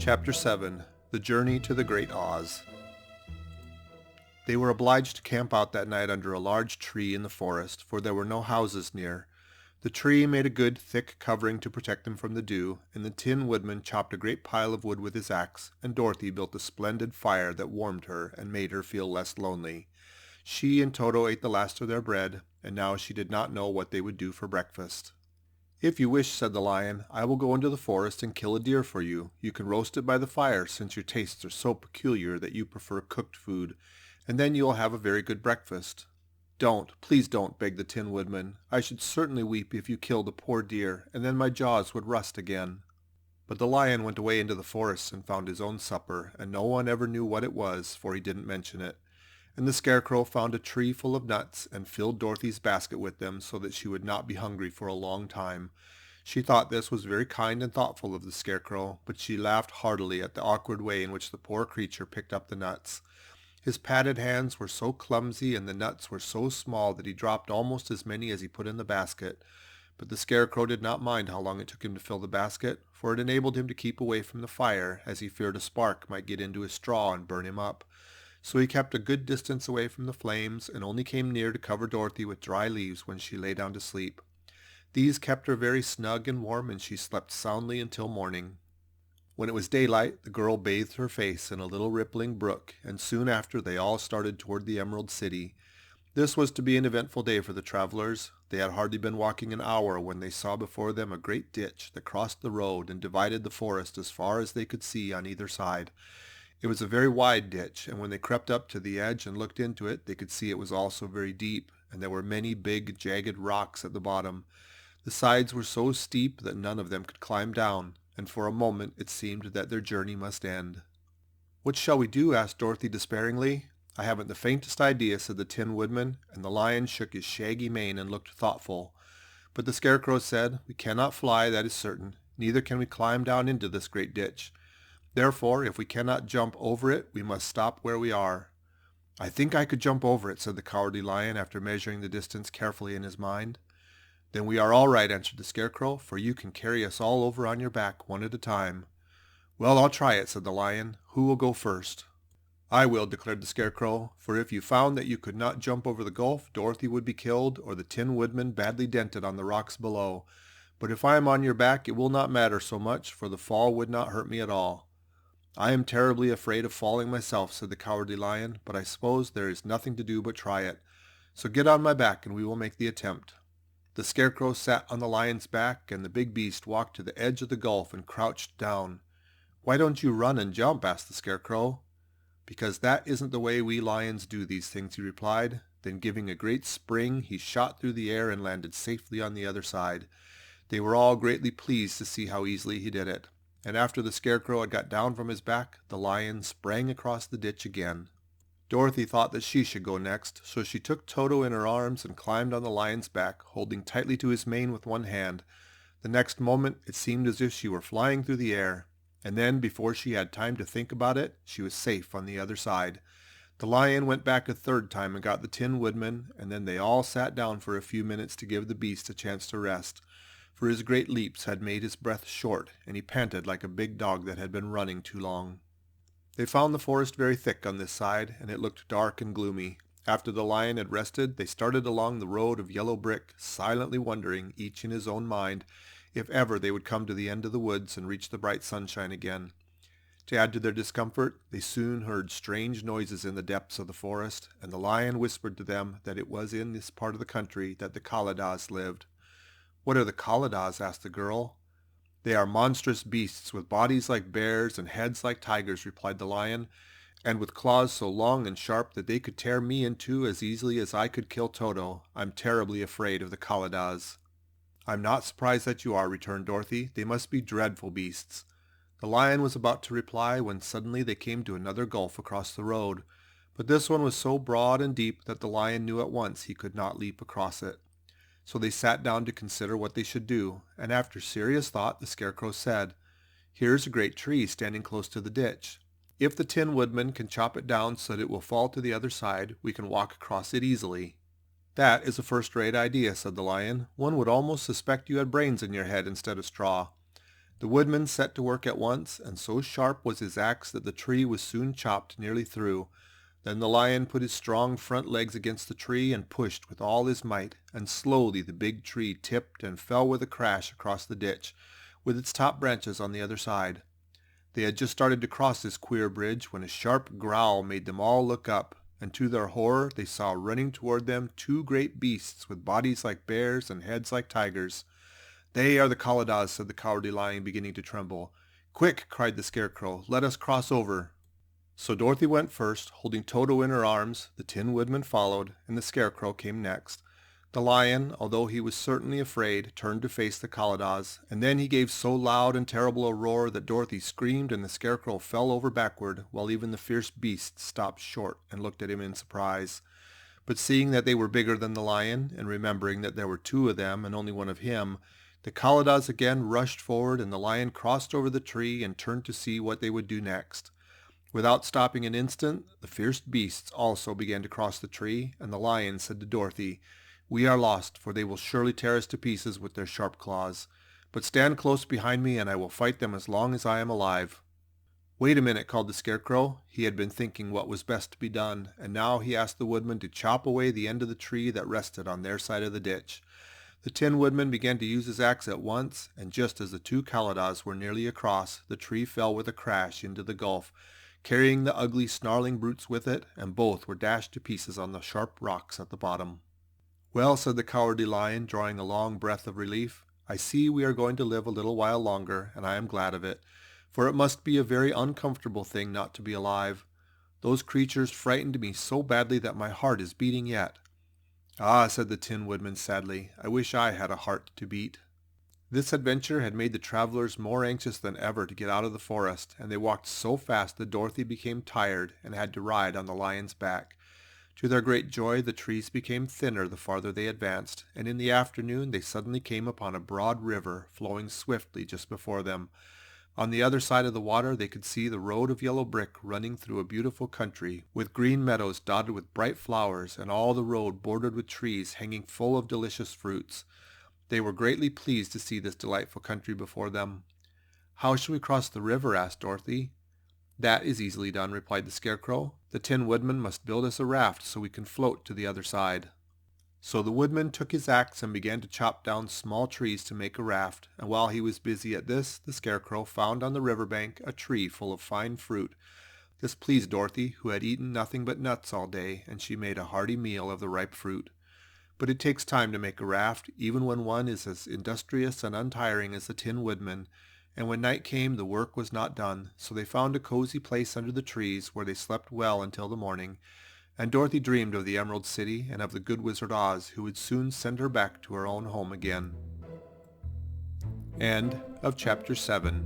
Chapter 7 The Journey to the Great Oz. They were obliged to camp out that night under a large tree in the forest, for there were no houses near. The tree made a good, thick covering to protect them from the dew, and the Tin Woodman chopped a great pile of wood with his axe, and Dorothy built a splendid fire that warmed her and made her feel less lonely. She and Toto ate the last of their bread, and now she did not know what they would do for breakfast. "If you wish," said the Lion, "I will go into the forest and kill a deer for you. You can roast it by the fire, since your tastes are so peculiar that you prefer cooked food, and then you will have a very good breakfast." "Don't, please don't," begged the Tin Woodman. "I should certainly weep if you killed a poor deer, and then my jaws would rust again." But the Lion went away into the forest and found his own supper, and no one ever knew what it was, for he didn't mention it. And the Scarecrow found a tree full of nuts and filled Dorothy's basket with them so that she would not be hungry for a long time. She thought this was very kind and thoughtful of the Scarecrow, but she laughed heartily at the awkward way in which the poor creature picked up the nuts. His padded hands were so clumsy and the nuts were so small that he dropped almost as many as he put in the basket. But the Scarecrow did not mind how long it took him to fill the basket, for it enabled him to keep away from the fire, as he feared a spark might get into his straw and burn him up. So he kept a good distance away from the flames and only came near to cover Dorothy with dry leaves when she lay down to sleep. These kept her very snug and warm, and she slept soundly until morning. When it was daylight, the girl bathed her face in a little rippling brook, and soon after they all started toward the Emerald City. This was to be an eventful day for the travelers. They had hardly been walking an hour when they saw before them a great ditch that crossed the road and divided the forest as far as they could see on either side. It was a very wide ditch, and when they crept up to the edge and looked into it, they could see it was also very deep, and there were many big, jagged rocks at the bottom. The sides were so steep that none of them could climb down, and for a moment it seemed that their journey must end. "What shall we do?" asked Dorothy despairingly. "I haven't the faintest idea," said the Tin Woodman, and the Lion shook his shaggy mane and looked thoughtful. But the Scarecrow said, "We cannot fly, that is certain. Neither can we climb down into this great ditch. Therefore, if we cannot jump over it, we must stop where we are." "I think I could jump over it," said the Cowardly Lion after measuring the distance carefully in his mind. "Then we are all right," answered the Scarecrow, "for you can carry us all over on your back, one at a time." "Well, I'll try it," said the Lion. "Who will go first?" "I will," declared the Scarecrow, "for if you found that you could not jump over the gulf, Dorothy would be killed, or the Tin Woodman badly dented on the rocks below. But if I am on your back, it will not matter so much, for the fall would not hurt me at all." "I am terribly afraid of falling myself," said the Cowardly Lion, "but I suppose there is nothing to do but try it. So get on my back and we will make the attempt." The Scarecrow sat on the Lion's back, and the big beast walked to the edge of the gulf and crouched down. "Why don't you run and jump?" asked the Scarecrow. "Because that isn't the way we lions do these things," he replied. Then giving a great spring, he shot through the air and landed safely on the other side. They were all greatly pleased to see how easily he did it. And after the Scarecrow had got down from his back, the Lion sprang across the ditch again. Dorothy thought that she should go next, so she took Toto in her arms and climbed on the Lion's back, holding tightly to his mane with one hand. The next moment it seemed as if she were flying through the air, and then before she had time to think about it, she was safe on the other side. The Lion went back a third time and got the Tin Woodman, and then they all sat down for a few minutes to give the beast a chance to rest, for his great leaps had made his breath short, and he panted like a big dog that had been running too long. They found the forest very thick on this side, and it looked dark and gloomy. After the Lion had rested, they started along the road of yellow brick, silently wondering, each in his own mind, if ever they would come to the end of the woods and reach the bright sunshine again. To add to their discomfort, they soon heard strange noises in the depths of the forest, and the Lion whispered to them that it was in this part of the country that the Kalidahs lived. "What are the Kalidahs?" asked the girl. "They are monstrous beasts with bodies like bears and heads like tigers," replied the Lion, "and with claws so long and sharp that they could tear me in two as easily as I could kill Toto. I'm terribly afraid of the Kalidahs." "I'm not surprised that you are," returned Dorothy. "They must be dreadful beasts." The Lion was about to reply when suddenly they came to another gulf across the road, but this one was so broad and deep that the Lion knew at once he could not leap across it. So they sat down to consider what they should do, and after serious thought the Scarecrow said, "Here is a great tree standing close to the ditch. If the Tin Woodman can chop it down so that it will fall to the other side, we can walk across it easily." "That is a first-rate idea," said the Lion. "One would almost suspect you had brains in your head instead of straw." The woodman set to work at once, and so sharp was his axe that the tree was soon chopped nearly through. Then the lion put his strong front legs against the tree and pushed with all his might, and slowly the big tree tipped and fell with a crash across the ditch, with its top branches on the other side. They had just started to cross this queer bridge when a sharp growl made them all look up, and to their horror they saw running toward them two great beasts with bodies like bears and heads like tigers. "They are the Kaladas," said the Cowardly Lion, beginning to tremble. "Quick!" cried the Scarecrow. "Let us cross over." So Dorothy went first, holding Toto in her arms, the Tin Woodman followed, and the Scarecrow came next. The lion, although he was certainly afraid, turned to face the Kaladas, and then he gave so loud and terrible a roar that Dorothy screamed and the Scarecrow fell over backward, while even the fierce beasts stopped short and looked at him in surprise. But seeing that they were bigger than the lion, and remembering that there were two of them and only one of him, the Kaladas again rushed forward, and the lion crossed over the tree and turned to see what they would do next. Without stopping an instant, the fierce beasts also began to cross the tree, and the lion said to Dorothy, "We are lost, for they will surely tear us to pieces with their sharp claws. But stand close behind me, and I will fight them as long as I am alive." "Wait a minute," called the Scarecrow. He had been thinking what was best to be done, and now he asked the Woodman to chop away the end of the tree that rested on their side of the ditch. The Tin Woodman began to use his axe at once, and just as the two Kaladas were nearly across, the tree fell with a crash into the gulf, carrying the ugly, snarling brutes with it, and both were dashed to pieces on the sharp rocks at the bottom. "Well," said the Cowardly Lion, drawing a long breath of relief, "I see we are going to live a little while longer, and I am glad of it, for it must be a very uncomfortable thing not to be alive. Those creatures frightened me so badly that my heart is beating yet." "Ah," said the Tin Woodman sadly, "I wish I had a heart to beat." This adventure had made the travelers more anxious than ever to get out of the forest, and they walked so fast that Dorothy became tired and had to ride on the lion's back. To their great joy, the trees became thinner the farther they advanced, and in the afternoon they suddenly came upon a broad river flowing swiftly just before them. On the other side of the water they could see the road of yellow brick running through a beautiful country, with green meadows dotted with bright flowers, and all the road bordered with trees hanging full of delicious fruits. They were greatly pleased to see this delightful country before them. "How shall we cross the river?" asked Dorothy. "That is easily done," replied the Scarecrow. "The Tin Woodman must build us a raft so we can float to the other side." So the Woodman took his axe and began to chop down small trees to make a raft, and while he was busy at this, the Scarecrow found on the river bank a tree full of fine fruit. This pleased Dorothy, who had eaten nothing but nuts all day, and she made a hearty meal of the ripe fruit. But it takes time to make a raft, even when one is as industrious and untiring as the Tin Woodman, and when night came the work was not done, so they found a cozy place under the trees where they slept well until the morning, and Dorothy dreamed of the Emerald City and of the good Wizard Oz, who would soon send her back to her own home again. End of Chapter 7.